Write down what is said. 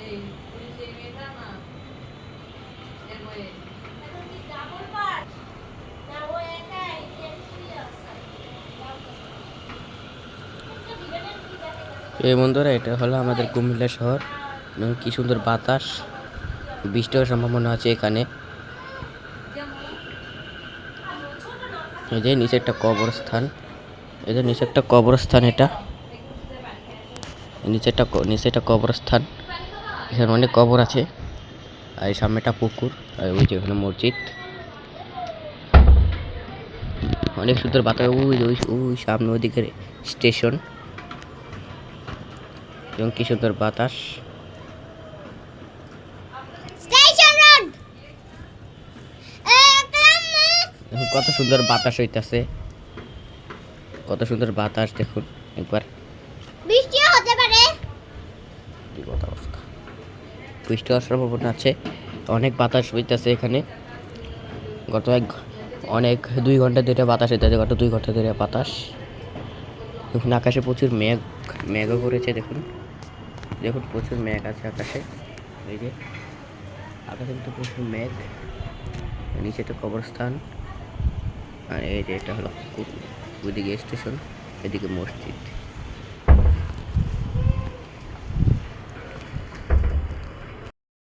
এই বন্ধুরা, এটা হলো আমাদের কুমিল্লা শহর। কি সুন্দর বাতাস, বৃষ্টি হওয়ার সম্ভাবনা আছে এখানে। এই যে নিচে একটা কবরস্থান, এদের নিচে একটা কবরস্থান, এটা নিচে একটা কবরস্থান। এখানে অনেক কবর আছে, আর সামনে একটা পুকুর, আর ওই যে ওখানে মসজিদ। অনেক সুন্দর বাতাস, ওই সামনে ওইদিকে স্টেশন, এবং কি সুন্দর বাতাস। কত সুন্দর বাতাস হইতাছে, কত সুন্দর বাতাস দেখুন একবার। বৃষ্টি হতে পারে, বৃষ্টি হওয়ার সম্ভাবনা আছে। অনেক বাতাস হইতাছে এখানে। অনেক 2 ঘন্টা ধরে বাতাস হইতেছে, গত 2 ঘন্টা ধরে বাতাস। দেখুন আকাশে প্রচুর মেঘও করেছে। দেখুন দেখুন প্রচুর মেঘ আছে আকাশে। এই যে আকাশে কিন্তু প্রচুর মেঘ। নিচে একটা কবরস্থান, আর এই যে এটা হলো ওইদিকে স্টেশন, এদিকে মসজিদ।